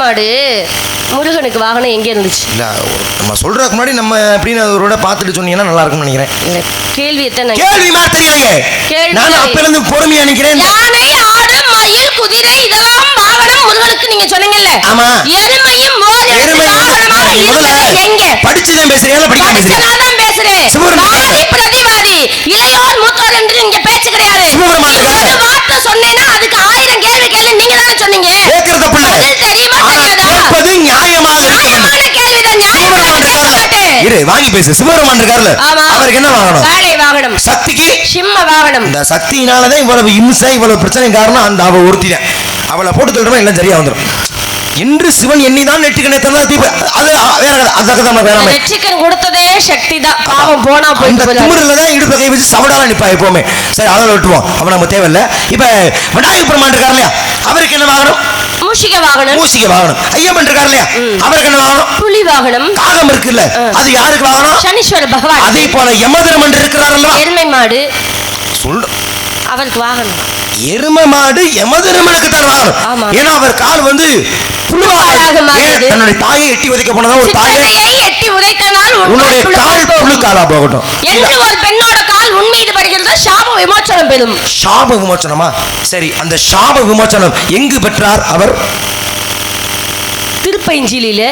மாடு முருகனுக்கு வாகனம் எங்கே இருந்துச்சு? இல்ல நம்ம சொல்றதுக்கு முன்னாடி நம்ம எப்படின்னு ஒரு பார்த்துட்டு சொன்னீங்கன்னா நல்லா இருக்கும்னு நினைக்கிறேன். கேள்வி எத்தனை கேள்வி மாதிரி தெரியலையே. நான் அப்ப இருந்து பொறுமையா நினைக்கிறேன். யானை, ஆடு, மயில், குதிரை இதெல்லாம் வாகனம் முருகனுக்கு நீங்க சொன்னீங்கல்ல. ஆமா. எருமையும் எங்க படிச்சுதான் பேசுறீங்களா? படிக்காம பேசுறீங்களா? நான் பேசுறேன். வாதி பிரதிவாதி இளையோர் மூத்தோர் என்று இங்க பேச்சு கிடையாது. ஒரு வார்த்தை சொன்னேன்னா அதுக்கு 1000 கேள்வி கேள்வி நீங்க தானே சொன்னீங்க. கேக்குறது தப்பு இல்ல. பதில் தெரியுமா தெரியாதா? கேட்பது நியாயமாக நியாயமான கேள்விதான். இரு வாங்கி பேசு. சிவபெருமான் இருக்கார்ல, அவருக்கு என்ன வாகனம்? காளை வாகனம். சக்திக்கு சிம்ம வாகனம். இந்த சக்தியினாலதான் இவ்வளவு இம்சை இவ்வளவு பிரச்சனை காரணம் அந்த அவ ஒருத்திதான். அவளை போட்டு தள்ளுறோம் எல்லாம் சரியா வந்துடும். இன்று சிவன் எண்ணிதான் நெற்றிக்கனை தந்தது. அது வேற அதுதான் வேணாமே. நெற்றிக்கன் கொடுத்ததே சக்தி தான். பாவம் போனா போயிட்டு திமிரில்தான் இடுப்பை கை வச்சு சவடால நிப்பா எப்பவுமே. சரி அதை விட்டுருவோம், அவன் நம்ம தேவையில்லை. இப்ப விநாயகர் பெருமான் இருக்காரு இல்லையா, அவருக்கு என்ன வாகனம்? மூஷிக வாகனம். மூஷிக வாகனம். ஐயப்பன் இருக்காரு இல்லையா, அவருக்கு என்ன வாகனம்? புலி வாகனம். காகம் இருக்குல்ல, அது யாருக்கு வாகனம்? சனீஸ்வர பகவான். அதே போல யமதர்மன் இருக்கிறாரல்ல, எருமை மாடு சொல்ற அவருக்கு வாகனம். எருமை மாடு யமதர்மனுக்கு தான் வாகனம். ஏன்னா அவர் கால் வந்து தன்னுடைய தாயை எட்டி உதைக்க போனதா ஒரு தாயை எட்டி உதைத்தனால் உன்னுடைய கால் புழு காலா போகட்டும் என்று ஒரு பெண்ணோட கால் உண்மைது படுகிறது. சாப விமோச்சனம் பெறும். சாப விமோச்சனமா? சரி, அந்த சாப விமோச்சனம் எங்கு பெற்றார் அவர்? திருப்பைஞ்சிலில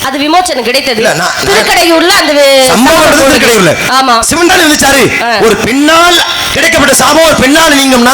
அது விமோச்சனம் கிடைத்தது. திருக்கடையூர்ல அந்த சம்பவம் திருக்கடையூர்ல. ஆமா, சிவன் தான் விதிச்சாரு. ஒரு பெண்ணால் கிடைக்கப்பட்ட சாபம் ஒரு பெண்ணால் நீங்கம்னா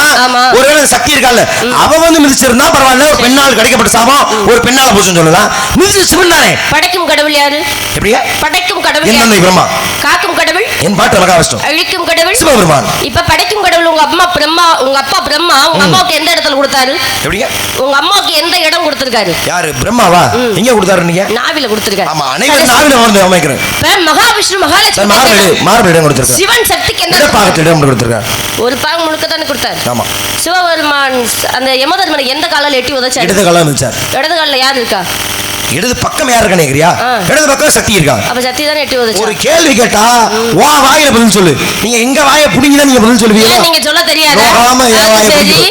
ஒருவேளை சக்தி இருக்கால, அவ வந்து மிதிச்சிருந்தா பரவாயில்ல. ஒரு பெண்ணால் கிடைக்கப்பட்ட சாபம் ஒரு பெண்ணால போச்சுன்னு சொல்லலாம். மிதிச்சு சிவன் தானே. படைக்கும் கடவுள் யாரு? எப்படியா படைக்கும் கடவுள்? என்ன பிரம்மா. காக்கும் கடவுள் என் பாட்டு அழகா வச்சோம். அழிக்கும் கடவுள் சிவபெருமான். இப்ப படைக்கும் கடவுள் உங்க அம்மா பிரம்மா. உங்க அப்பா பிரம்மா உங்க அம்மாவுக்கு எந்த இடத்துல கொடுத்தாரு? எப்படியா உங்க அம்மாவுக்கு எந்த இடம் கொடுத்திருக்காரு? யாரு? பிரம்மாவா? எங்க கொடுத்தாரு? நீங்க நாவில கொடுத்திருக்காரு. ஆமா, அனைவரும் நாவில வந்து அமைக்கிறேன். மகாவிஷ்ணு மகாலட்சுமி மார்பு இடம் கொடுத்திருக்காரு. சிவன் சக்திக்கு எந்த பாகத்துல இடம் கொடுத்திருக்காரு? ஒரு பாகம் முழுக்க தானே கொடுத்தாரு. ஆமா. சிவபெருமான் அந்த யமதர்மனை எந்த காலால எட்டி உதைச்சாரு? இடது காலால உதைச்சார். இடது கால்ல யார் இருக்கா? இடது பக்கம் யார் இருக்கா? இடது பக்கம் சக்தி இருக்கா? அப்ப சக்தி தானே எட்டி உதைச்சா. ஒரு கேள்வி கேட்டா வா வாயில பதில் சொல்லு. நீங்க எங்க வாயை புடிங்கி தான் நீங்க பதில் சொல்லுவீங்க. நீங்க சொல்ல தெரியாதா? ஆமா, சரி.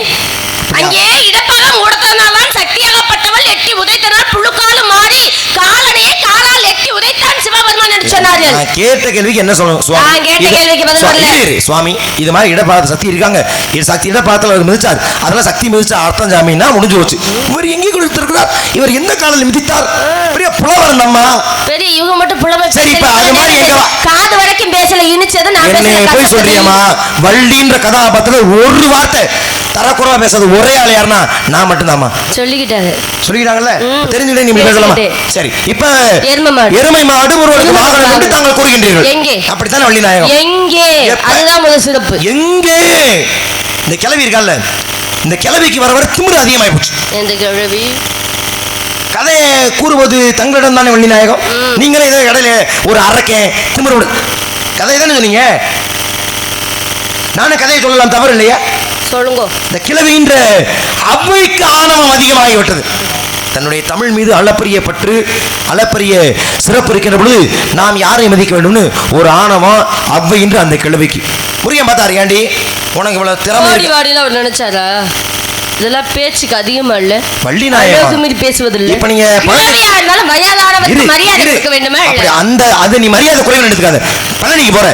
அங்கே இடப்பாகம் கொடுத்தனால சக்தியாகப்பட்டவள் எட்டி உதைத்தனால் புழுக்காலும் மாறி காலனையே காலால் எட்டி உதைத்தான் சிவபெருமான் என்று சொன்னார்கள். நான் கேட்ட கேள்விக்கு என்ன சொல்லணும் சுவாமி? நான் கேட்ட கேள்விக்கு பதில் சொல்லல சுவாமி. இது மாதிரி இடப்பாகத்துல சக்தி இருக்காங்க. இது சக்தி இடப்பாகத்துல அவர் மிதிச்சார். அதெல்லாம் சக்தி மிதிச்ச அர்த்தம் ஜாமீனா முடிஞ்சு போச்சு. இவர் எங்கே கொடுத்திருக்கிறார்? இவர் எந்த காலில் மிதித்தார்? பெரிய புலவர் நம்ம பெரிய இவங்க மட்டும் புலவர். சரி, இப்ப அது மாதிரி எங்க காது வரைக்கும் பேசல இனிச்சது நான் பேசல. போய் சொல்றியம்மா. வள்ளின்ற கதாபாத்திரத்துல ஒரு வார்த்தை தரக்குறவா பேசாத ஒரே ஆள் யாருன்னா நான் மட்டும்தாம்மா. சொல்லிக்கிட்டாங்கல்ல, தெரிஞ்சுக்கிட்டே நீங்க பேசலாமா? சரி, இப்ப எருமை மாடு ஒருவருக்கு வாகனம் என்று தாங்கள் கூறுகின்றீர்கள். எங்கே? அப்படித்தானே வள்ளி நாயகம். எங்கே? அதுதான் முதல் சிறப்பு. எங்கே? இந்த கிளவி இருக்கால, இந்த கிளவிக்கு வர திமிரு அதிகமாகி போச்சு. இந்த கிளவி கதையை கூறுவது தங்களிடம் தானே வள்ளி நாயகம். நீங்களே ஏதோ இடையில ஒரு அரக்கேன் திமிரோடு கதை தானே சொன்னீங்க. நானும் கதையை சொல்லலாம், தவறு இல்லையா? சொல்லுங்க. இந்த கிழவின்ற அவ்வைக்கு ஆணவம் அதிகமாகிவிட்டது. தன்னுடைய தமிழ் மீது அளப்பரிய பற்று அளப்பரிய சிறப்பு இருக்கின்ற பொழுது நாம் யாரை மதிக்க வேண்டும்னு ஒரு ஆணவம் அவ்வைன்ற அந்த கிழவிக்கு. முருகன் பார்த்தாரு, ஏண்டி உனக்கு இவ்வளவு திறமை அவர் நினைச்சாரா? இதெல்லாம் பேச்சுக்கு அதிகமா இல்ல வள்ளி நாயகம் மீறி பேசுவதில்லை. இப்ப நீங்க மரியாதை இருக்க வேண்டுமா? அந்த அது நீ மரியாதை குறைவு எடுத்துக்காத. பழனிக்கு போற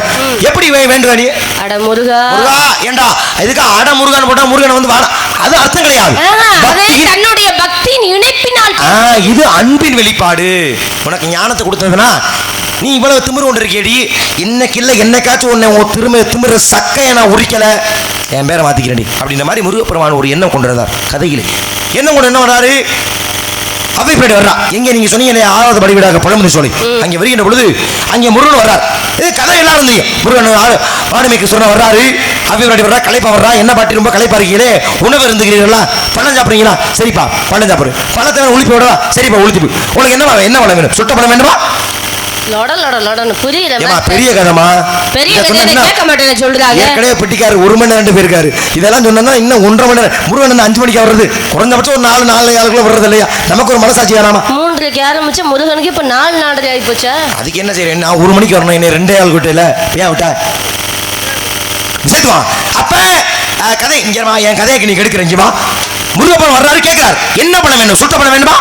எப்படி வேண்டுவ நீ? அட முருகா முருகா ஏண்டா இதுக்கு அட முருகான்னு போட்டா முருகன் வந்து வாடா, அது அர்த்தம் கிடையாது. தன்னுடைய பக்தியின் இணைப்பினால் இது அன்பின் வெளிப்பாடு. உனக்கு ஞானத்தை கொடுத்ததுன்னா நீ இவ்வளவு திமிரு கொண்டு இருக்கேடி. இன்னைக்கு இல்ல என்னைக்காச்சும் உன்னை திமிர சக்கையை நான் உரிக்கல, என் பேரை மாத்திக்கிறேன் அப்படின்ற மாதிரி முருகப்பெருமான் ஒரு எண்ணம் கொண்டு வந்தார். கதையிலே எண்ணம் கொண்டு என்ன வர்றாரு? அவை பேடி வர்றா. எங்க நீங்க சொன்னீங்க 6வது படிவீடாக பழமொழி சொல்லி அங்கே வருகின்ற பொழுது அங்கே முருகன் வர்றார். இது கதை எல்லாரும் இருந்தீங்க. முருகன் ஆடுமைக்கு சொன்ன வர்றாரு. அவை பேடி வர்றா, களைப்பா வர்றா. என்ன பாட்டி ரொம்ப களைப்பா இருக்கீங்களே, உணவு இருந்துக்கிறீங்களா? பழம் சாப்பிடுறீங்களா? சரிப்பா பழம் சாப்பிடு. பழத்தை உளுப்பி விடவா? சரிப்பா உளுத்திப்பு. உனக்கு என்ன பழம் வேணும்? சுட்ட பழம் வேண்டுமா? பெரிய கதமா பெட்டிக்காரு 1 மணி நேரம் போயிருக்காரு. இதெல்லாம் சொன்னா இன்னும் 1.5 மணி நேரம். முருகன் 5 மணிக்கு வர்றது குறைஞ்சபட்சம் ஒரு 4 வர்றது இல்லையா? நமக்கு ஒரு மனசாட்சி வேணாமா? 3க்கு ஆரம்பிச்சு முருகனுக்கு இப்ப 4 ஆகி போச்சா? அதுக்கு என்ன செய்யறேன்? நான் 1 மணிக்கு வரணும், என்ன 2 ஆள் கூட்டல ஏன் விட்டா விசேத்துவா. அப்ப கதை இங்க என் கதைக்கு நீ கெடுக்கிறீங்கம்மா. முருகப்பன் வர்றாரு, கேட்கிறார் என்ன பணம் வேணும்? சுட்ட பணம் வேணுமா?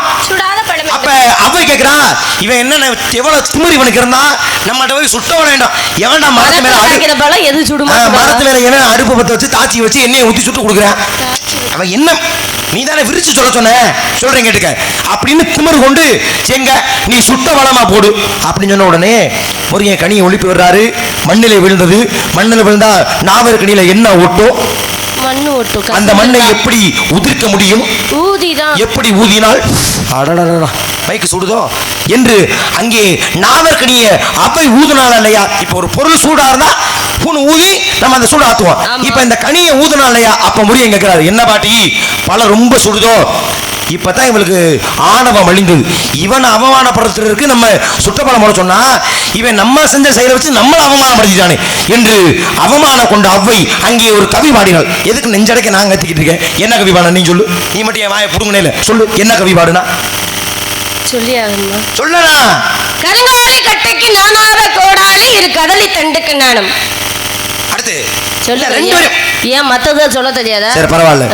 இவன் என்ன எவ்வளவு திமிரி இவனுக்கு இருந்தா நம்மகிட்ட போய் சுட்ட வேண்டாம். எவன்டா மரத்து மேல எது சுடுமா மரத்து மேல என்ன அடுப்பு பத்த வச்சு தாச்சி வச்சு எண்ணெயை ஊத்தி சுட்டு கொடுக்குறான். அவன் என்ன நீ தானே விரிச்சு சொன்ன சொல்றேன் கேட்டுக்க அப்படின்னு திமிரு கொண்டு செங்க நீ சுட்ட வளமா போடு அப்படின்னு சொன்ன உடனே முருகை கனியை ஒழிப்பு வர்றாரு. மண்ணிலே விழுந்தது. மண்ணில் விழுந்தா நாவல் கனியில என்ன ஒட்டும்? மண்ணு ஒட்டும். அந்த மண்ணை எப்படி உதிர்க்க முடியும்? ஊதிதான். எப்படி ஊதினால் மைக்கு சுடுதோ என்று அங்கே நாவற்கனிய அவை ஊதுனால இல்லையா? இப்ப ஒரு பொருள் சூடா இருந்தா பூனை ஊதி நம்ம அந்த சூடு ஆத்துவோம். இப்ப இந்த கனியை ஊதுனா இல்லையா? அப்ப முடியும் கேட்கிறாரு, என்ன பாட்டி பல ரொம்ப சுடுதோ? இப்பதான் இவளுக்கு ஆணவம் அழிந்தது. இவன் அவமானப்படுத்துறதுக்கு நம்ம சுட்டப்பழம் போட சொன்னா இவன் நம்ம செஞ்ச செயலை வச்சு நம்மள அவமானப்படுத்திட்டானே என்று அவமானம் கொண்ட அவ்வை அங்கே ஒரு கவி பாடினாள். எதுக்கு நெஞ்சடைக்க நான் கத்திக்கிட்டு இருக்கேன்? என்ன கவி பாட நீ சொல்லு. நீ மட்டும் என் வாயை புடுங்கினேல சொல்லு. என்ன கவி பாடுனா சொல்லனா? கருங்காலி கட்டைக்கு நானாத கோடாலி இரு கடலி தண்டுக்கு நானும். அடுத்து சொல்ல ரெண்டு பேரும் ஏன் மத்தத சொல்ல தெரியாதா? சரி பரவாயில்ல.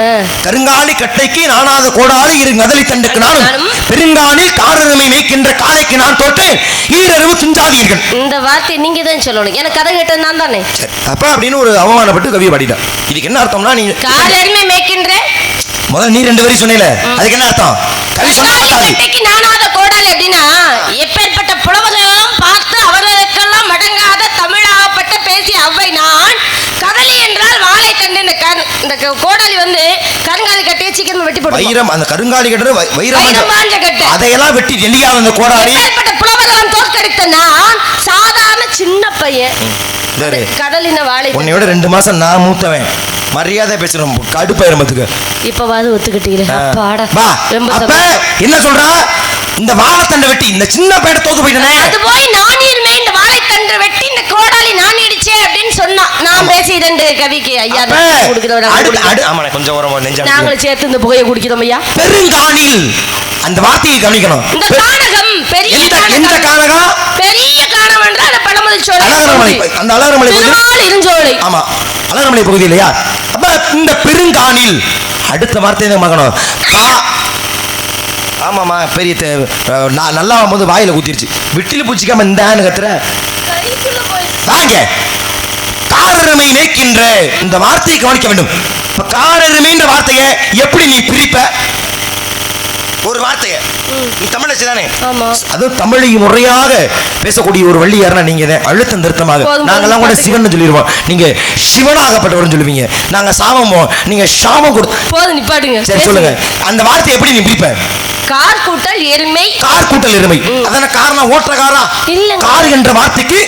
கருங்காலி கட்டைக்கு நானாத கோடாலி இரு கதலி தண்டுக்கு நானும் பெருங்காலில் காரருமை மேய்க்கின்ற காலைக்கு நான் தோற்றேன் ஈரறிவு துஞ்சாதீர்கள். இந்த வார்த்தை நீங்க தான் சொல்லணும். எனக்கு கதை கேட்டது நான் தானே. அப்ப அப்படின்னு ஒரு அவமானப்பட்டு கவியை பாடிட்டான். இதுக்கு என்ன அர்த்தம்னா நீ காரருமை மேய்க்கின்ற முதல்ல நீ ரெண்டு வரி சொன்னீல அதுக்கு என்ன அர்த்தம்? கவி கட்டைக்கு நானாத கோடாலி அப்படின்னா எப்பேற்பட்ட புலவர்களும் பார்த்து அவர்களுக்கெல்லாம் மடங்காத தமிழாகப்பட்ட பேசிய அவ்வை நான். கதலி என்றால் வாழை தண்டு. இந்த கோடாலி வந்து கருங்காலி கட்டையை சீக்கிரமா வெட்டி போட்டு வைரம் அந்த கருங்காலி கட்டு வைரம் கட்டு அதையெல்லாம் வெட்டி எண்ணிக்காத அந்த கோடாலி எப்பேற்பட்ட புலவர்களும் தோற்கடித்த நான் சாதாரண சின்ன பையன். கடலின வாழை உன்னையோட 2 மாசம் நான் மூத்தவன். மரியாதை பேசுறோம் கடுப்பாயிரமத்துக்கு. இப்பவாது ஒத்துக்கிட்டீங்களே. என்ன சொல்றா? இந்த வாழைத்தண்டை வெட்டி இந்த சின்ன பையனை தோத்து போயிட்டனே. அது போய் நானிருமே இந்த வாழைத்தண்டை வெட்டி இந்த கோடாலி நானிடுச்சே அப்படின்னு சொன்னா நான் பேசி 2 கவிக்கு ஐயா குடிக்கிறவங்க கொஞ்சம் ஓரமா நெஞ்சா நாங்களும் சேர்த்து இந்த புகையை குடிக்கிறோம் ஐயா. பெருங்கானில் அந்த வார்த்தையை கவனிக்கணும். இந்த கானகம் பெரிய எந்த கானகம்? பெரிய கானகம் என்றால் அந்த பழமுதிர்ச்சோலை அழகரமலை. அந்த அழகரமலை திருமால் இருஞ்சோலை. ஆமா அழகரமலை பகுதி இல்லையா? அப்ப இந்த பெருங்கானில் அடுத்த வார்த்தை தான் மகனும். ஆமாமா பெரிய நல்லா போது வாயில ஊத்திருச்சு. விட்டில பூச்சிக்காம இந்த கத்துற வாங்க. காரருமை மேய்க்கின்ற இந்த வார்த்தையை கவனிக்க வேண்டும். இப்ப காரருமை என்ற வார்த்தையை எப்படி நீ பிரிப்ப? ஒரு வார்த்தையை நீ தமிழ் தானே? அது தமிழை முறையாக பேசக்கூடிய ஒரு வள்ளியாரனா நீங்க தான். அழுத்தம் திருத்தமாக நாங்கெல்லாம் கூட சிவன் சொல்லிடுவோம். நீங்க சிவனாகப்பட்டவர்னு சொல்லுவீங்க. நாங்க சாமமோ நீங்க சாமம் கொடுத்து போதும் நிப்பாட்டுங்க. சரி சொல்லுங்க. அந்த வார்த்தையை எப்படி நீ பிரிப்ப? கார் கூட்டல் எருமை. கார் கூட்டல் எருமை. அதான காரணம் ஓட்டுற காரா? இல்ல கார் என்ற வார்த்தைக்கு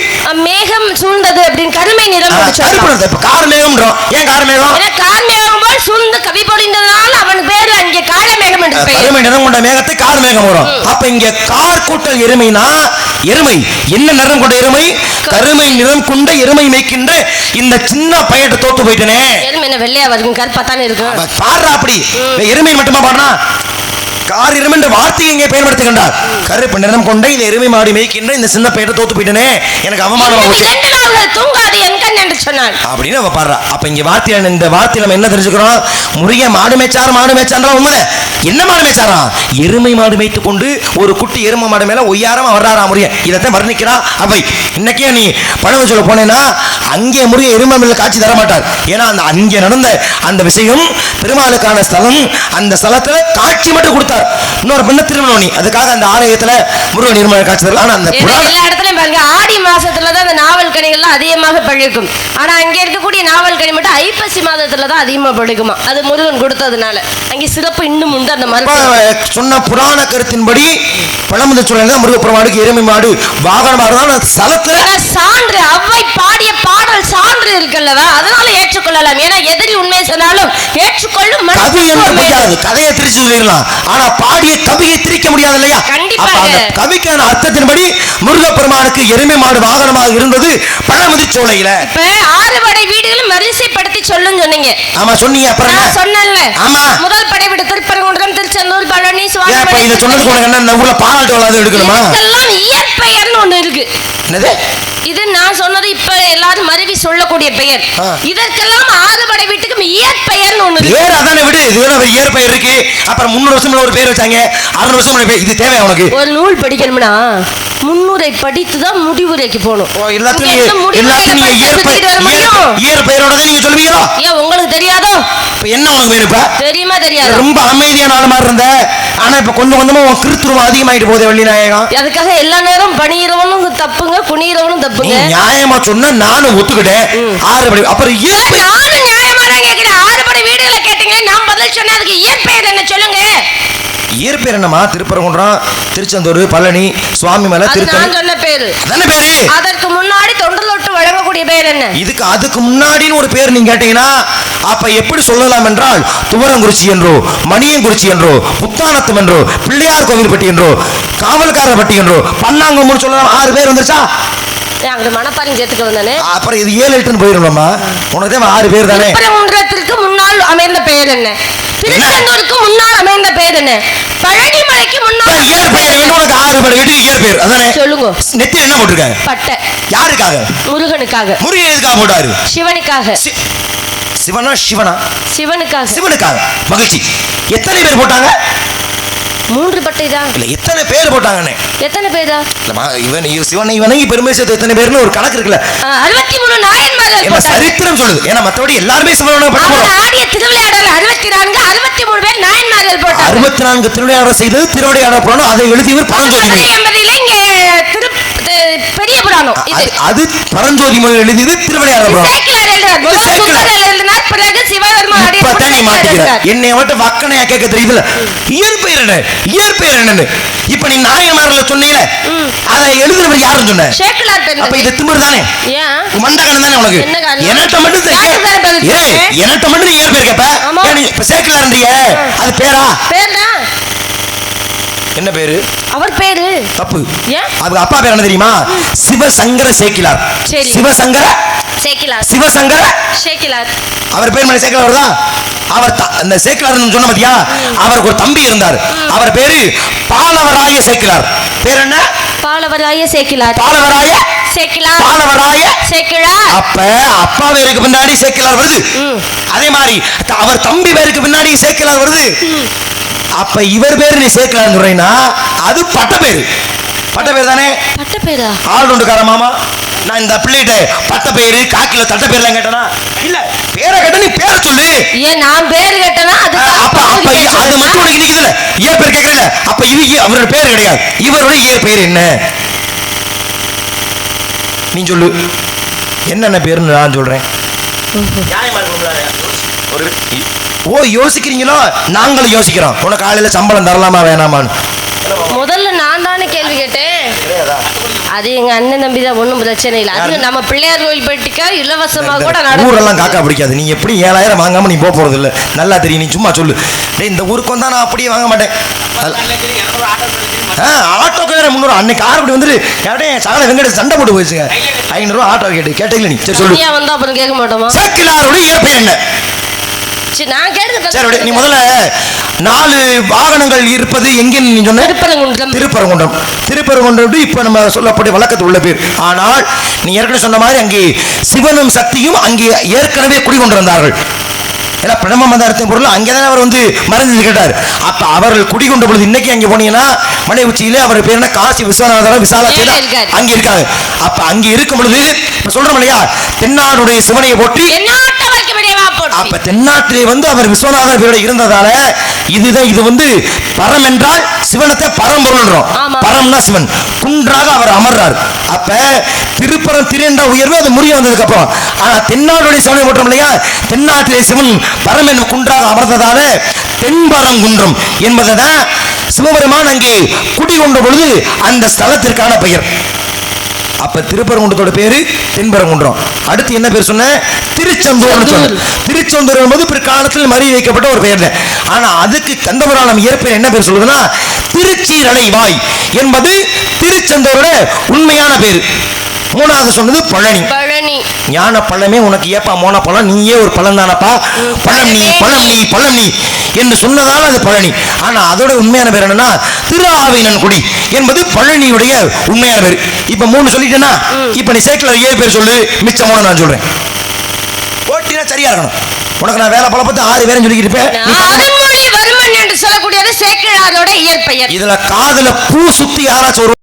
மேகம் சூழ்ந்தது அப்படின்னு கருமை நிறம் கருப்பு. இப்ப கார் மேகம்ன்றோம். ஏன் கார் மேகம்? கார் மேகம் போல் சூழ்ந்து கவி பொழிந்ததால் அவன் பேரு அங்கே கால மேகம் என்று பெயர். கருமை நிறம் கொண்ட மேகத்தை கார் மேகம் வரும். அப்ப இங்க கார் கூட்டல் எருமைனா எருமை என்ன நிறம் கொண்ட எருமை? கருமை நிறம் கொண்ட எருமை மேய்க்கின்ற இந்த சின்ன பையன் தோத்து போயிட்டனே. எருமை என்ன வெள்ளையா இருக்கும்? கருப்பா தானே இருக்கும். பாடுறா அப்படி எருமை மட்டுமா பாடுனா? கார் எருமை என்ற வார்த்தையை இங்கே பயன்படுத்துகின்றார். கருப்பு நிறம் கொண்ட இந்த எருமை மாடி மேய்க்கின்ற இந்த சின்ன பையனை தோத்து போயிட்டனே எனக்கு அவமானமா போச்சு. தூங்காது என் கண் என்று சொன்னான் அப்படின்னு அவ பாடுறா. அப்ப இங்க வார்த்தையில இந்த வார்த்தையில நம்ம என்ன தெரிஞ்சுக்கிறோம்? முருகன் மாடு மேய்ச்சாரா உண்மை. என்ன மாடு மேய்ச்சாரா? எருமை மாடு மேய்த்து கொண்டு ஒரு குட்டி எருமை மாடு மேல ஒய்யாரமா வர்றாரா முருகன். இதைத்தான் வர்ணிக்கிறா அவை. இன்னைக்கே நீ பழம் சொல்ல போனேன்னா அங்கே முருகன் எருமை மேல காட்சி தர மாட்டார். ஏன்னா அந்த அங்கே நடந்த அந்த விஷயம் பெருமாளுக்கான ஸ்தலம். அந்த ஸ்தலத்துல காட்சி மட்டும் கொடுத்தார். இன்னொரு பெண்ண திருமணம் நீ அதுக்காக அந்த ஆலயத்துல முருகன் நிர்மல காட்சி தரல. ஆனா அந்த எல்லா இடத்துலயும் பாருங்க ஆடி மாசத்துலதான் அந்த நாவல் கனிகள்லாம் அதிகமாக பழுக்கும். ஆனா அங்க இருக்கக்கூடிய நாவல் கனி மட்டும் ஐப்பசி மாதத்துலதான் அதிகமா பழுக்குமா. அது முருகன் கொடுத்ததுனால அங்கே சிறப்பு இன்னும் உண்டு. அந்த மரபு சொன்ன புராண கருத்தின்படி பழமுதிர்ச்சோலை முருகப்பெருமானுக்கு எருமை மாடு வாகனமாக ஸ்தலத்துல சான்று அவ்வை பாடிய பாடல் சான்று இருக்குல்லவா? அதனால ஏற்றுக்கொள்ளலாம். ஏன்னா எதிரி உண்மை சொன்னாலும் ஏற்றுக்கொள்ளும். கதையை திரிச்சு சொல்லிடலாம். ஆனா பாடிய கவியை திரிக்க முடியாது இல்லையா? கண்டிப்பாக கவிக்கான அர்த்தத்தின்படி முருகப்பெருமானுக்கு எருமை மாடு வாகனமாக இருந்தது பழமுதிர்ச்சோலையில. இப்ப 6 படை வீடுகளும் வரிசைப்படுத்தி சொல்லுன்னு சொன்னீங்க. ஆமா சொன்னீங்க. அப்புறம் சொன்னேன்ல. ஆமா முதல் படை வீடு திருப்பரங்குன்றம், திருச்செந்தூர், பழனி, சுவாமி. இத சொன்னதுக்கு உனக்கு என்ன ஊர்ல பாராட்டு வளாது எடுக்கணுமா? இதெல்லாம் இயற்பெயர்னு ஒண்ணு இருக்கு. என்னது இது நான் நான் சொன்னது இப்ப எல்லாரும் மருவி சொல்லக்கூடிய பெயர். இதற்கெல்லாம் ஆறுபடை வீட்டுக்கு இயற்பெயர்னு ஒண்ணு இருக்கு. பேர் அதானே விடு, இது இயற்பெயர் இருக்கு. அப்புறம் 300 வருஷம் ஒரு பேர் வச்சாங்க, 600 வருஷம் இது தேவை உனக்கு? ஒரு நூல் படிக்கணும்னா 300 படித்து தான் முடிவுரைக்கு போகணும். இயற்பெயரோட நீங்க சொல்லுவீங்களா? ஏன் உங்களுக்கு தெரியாதோ? என்ன உனக்கு பேரு? இப்ப தெரியுமா? தெரியாது. ரொம்ப அமைதியான ஆளு மாதிரி இருந்த, ஆனா இப்ப கொஞ்சம் கொஞ்சமா உன் கிருத்துவம் அதிகமாயிட்டு போகுது வள்ளிநாயகம். அதுக்காக எல்லா நேரம் பணியிறவனும் தப்புங்க, குனியிறவனும் தப்புங்க. நியாயமா சொன்னா நானும் ஒத்துக்கிட்டேன். 6 படி அப்புறம் நானும் நியாயமா தான் கேட்கிறேன். 6 படி வீடுகளை கேட்டீங்க, நான் பதில் சொன்னேன். அதுக்கு இயற்பெயர் என்ன சொல்லுங்க? இயற்பெயர் என்னமா? திருப்பரங்குன்றம், திருச்செந்தூர், பழனி, சுவாமி மலை, திருத்தணி. நான் சொன்ன பேரு அதானே பேரு. அதற்கு முன்னாடி தொண்டலொட்டு வழங்கக்கூடிய பேர் என்ன? அதுக்கு முன்னாடின்னு ஒரு பேர் நீங்க கேட்டீங்கன்னா அப்ப எப்படி சொல்லலாம் என்றால், துவரங்குறிச்சி என்றோ, மணியங்குறிச்சி என்றோ, புத்தானத்தம் என்றோ, பிள்ளையார் கோவில்பட்டி என்றோ, காவல்காரப்பட்டி என்றோ, பன்னாங்கம்னு சொல்லலாம். 6 பேர் வந்துருச்சா? அங்க மணப்பாறையும் சேர்த்துக்க வந்தானே. அப்புறம் இது 7 8ன்னு போயிடும்மா. உனக்கு 6 பேர் தானே. திருப்பரங்குன்றத்திற்கு முன்னால் அமைந்த பெயர் என்ன? திருச்செந்தூருக்கு முன்னால் அமைந்த பெயர் என்ன? பழனி மலைக்கு முன்னால் இயற்பெயர் என்ன? உனக்கு 6 படை வீட்டுக்கு இயற்பெயர் அதானே. சொல்லுங்க. நெத்தில என்ன போட்டுருக்காங்க? பட்டை. யாருக்காக? முருகனுக்காக. முருகன் எதுக்காக போட்டாரு? சிவனுக்காக. சிவனா சிவனா? சிவனுக்காக. சிவனுக்காக. மகிழ்ச்சி. எத்தனை பேர் போட்டாங்க? 3 பட்டை தான். இல்ல எத்தனை பேர் போட்டாங்கன்னு? எத்தனை பேரா? சிவனை வணங்கி பெருமை சேர்த்து எத்தனை பேர்னு ஒரு கணக்கு இருக்குல்ல. 63 நாயன்மார்கள் போட்டாங்க. சரித்திரம் சொல்லுது. ஏன்னா மத்தபடி எல்லாரும் சிவனை போட்டாங்க. ஆடிய திருவிளையாடல் 64, 63 பேர் நாயன்மார்கள் போட்டாங்க. 64 திருவிளையாடல் செய்து திருவிளையாடல் புராணம் அதை எழுதியவர் பரஞ்சோதி. பெரிய புராணம் அது பரஞ்சோதி மொழி எழுதியது திருவிளையாடல் புராணம். பிறகு சிவபெருமான் என்னை மட்டும் வக்கனையா கேட்க தெரியுதுல. இயற்பெயர் என்ன? இயற்பெயர் என்னன்னு இப்ப நீ நாயன்மார்ல சொன்னீல, அதை எழுதுனவர் யாருன்னு சொன்ன? சேக்கிழார் பேர். அப்ப இது திமிரு தானே? மண்டகன் தானே உனக்கு? எனட்ட மட்டும் நீ இயற்பெயர் கேப்ப. இப்ப சேக்கிழார்ன்றீங்க, அது பேரா? பேர்னா என்ன பேரு? அவர் பேரு தப்பு. அவங்க அப்பா பேர் என்ன தெரியுமா? சிவசங்கர சேக்கிழார். சிவசங்கர சேக்கிழார். சிவசங்கர சேக்கிழார். அவர் பேர் மேல சேக்கிழார் வருதா? அவர் அந்த சேக்கிழார் சொன்ன பாத்தியா? அவருக்கு ஒரு தம்பி இருந்தார். அவர் பேரு பாலவராய சேக்கிழார். பேர் என்ன? பாலவராய சேக்கிழார். பாலவராய சேக்கிழார். பாலவராய சேக்கிழார். அப்ப அப்பா பேருக்கு பின்னாடி சேக்கிழார் வருது. அதே மாதிரி அவர் தம்பி பேருக்கு பின்னாடி சேக்கிழார் வருது. அப்ப இவர் பேரு நீ சேக்கிழார் சொல்றீங்கன்னா அது பட்ட பேரு. பட்ட பேர் தானே? பட்ட பேரா? ஆளுண்டுக்கார மாமா, நான் இந்த பிள்ளைகிட்ட பட்ட பேரு காக்கில தட்ட பேர்லாம் கேட்டனா? இல்ல, பேரை கேட்ட நீ பேரை சொல்லு. ஏன் நான் பேர் கேட்டனா? அது அப்ப அது மட்டும் உனக்கு நிக்குதுல, ஏன் பேர் கேக்குறீங்க? அப்ப இது அவரோட பேர் கிடையாது. இவருடைய ஏர் பேர் என்ன நீ சொல்லு. என்னென்ன பேருன்னு நான் சொல்றேன். ஓ யோசிக்கிறீங்களோ? நாங்களும் யோசிக்கிறோம். உனக்கு காலையில சம்பளம் தரலாமா வேணாமான்னு முதல்ல நான் தானே கேள்வி கேட்டேன். அது எங்க அண்ணன் தம்பி தான், ஒன்றும் பிரச்சனை இல்லை. அது நம்ம பிள்ளையார் கோயில் போயிட்டுக்கா இலவசமாக கூட ஊரெல்லாம் காக்கா பிடிக்காது. நீ எப்படி 7000 வாங்காம நீ போறது இல்லை, நல்லா தெரியும். நீ சும்மா சொல்லு. இந்த ஊருக்கு வந்தா நான் அப்படியே வாங்க மாட்டேன். ஆட்டோக்கு வேற 300. அன்னைக்கு காரப்படி வந்துட்டு சகல வெங்கட சண்டை போட்டு போயிடுச்சுங்க. 500 ஆட்டோ கேட்டீங்களா? நீ சரி சொல்லு. வந்தா அப்புறம் கேட்க மாட்டோமா? சேக்கிழாருடைய இயற்பெயர் என்ன? நீ முதல்ல 4 வாகனங்கள் இருப்பது எங்கன்னு நீ சொன்ன? திருப்பரங்குன்றம். திருப்பரங்குன்றம். திருப்பரங்குன்றம் இப்ப நம்ம சொல்லப்பட்ட வழக்கத்தில் உள்ள பேர். ஆனால் நீ ஏற்கனவே சொன்ன மாதிரி அங்கே சிவனும் சக்தியும் அங்கே ஏற்கனவே குடிகொண்டிருந்தார்கள். ஏன்னா பிரணம மதாரத்தின் பொருள் அங்கேதான் அவர் வந்து மறைஞ்சு கேட்டார். அப்ப அவர்கள் குடிகொண்ட பொழுது இன்னைக்கு அங்கே போனீங்கன்னா மலை உச்சியில அவர் பேர் என்ன? காசி விஸ்வநாதர் விசாலாட்சி அங்க இருக்காங்க. அப்ப அங்க இருக்கும் பொழுது சொல்றோம் இல்லையா, தென்னாடுடைய சிவனையை போற்றி. அப்ப தென்னாட்டிலே வந்து அவர் விஸ்வநாதர் பேரோட இருந்ததால இதுதான் இது வந்து பரம் என்றால் சிவனத்தை பரம்பொருள்ன்றோம். பரம்னா சிவன். குன்றாக அவர் அமர்றார். அப்ப திருப்பரம் திரண்ட உயர்வு அது முடிய வந்ததுக்கு அப்புறம். ஆனா தென்னாடுடைய சிவனை போட்டோம் இல்லையா, தென்னாட்டிலே சிவன் பரம் என்னும் குன்றாக அமர்ந்ததால தென்பரங்குன்றம் என்பதுதான் சிவபெருமான் அங்கே குடிகொண்ட பொழுது அந்த ஸ்தலத்திற்கான பெயர். அப்ப திருப்பரங்குன்றத்தோட பேரு தென்பரங்குன்றம். அடுத்து என்ன பேர் சொன்ன? திருச்செந்தூர். திருச்செந்தூர் என்பது பிற்காலத்தில் மறி வைக்கப்பட்ட ஒரு பெயர். ஆனா அதுக்கு கந்தபுராணம் இயற்பெயர் என்ன பேர் சொல்லுதுன்னா திருச்சீரலை வாய் என்பது திருச்செந்தூரோட உண்மையான பேரு. மூணாவது சொன்னது பழனி. பழனி ஞான பழமே உனக்கு ஏப்பா மோன பழம், நீயே ஒரு பழம் தானப்பா, பழம் நீ பழம் நீ பழம் நீ என்று சொன்னதால அது பழனி. ஆனா அதோட உண்மையான பேர் என்னன்னா திருஆவினன்குடி என்பது பழனியுடைய உண்மையான பேர். இப்ப 3 சொல்லிட்டேன்னா இப்ப நீ சேர்க்கல 7 பேர் சொல்லு, மிச்சம் 3 நான் சொல்றேன். ஓட்டினா சரியா இருக்கணும். உனக்கு நான் வேலை பழப்பத்து 6 பேரும் சொல்லிக்கிட்டு இருப்பேன். அருண்மொழி வர்மன் என்று சொல்லக்கூடியது சேக்கிழாரோட இயற்பெயர். இதுல காதுல பூ சுத்தி யாராச்சும்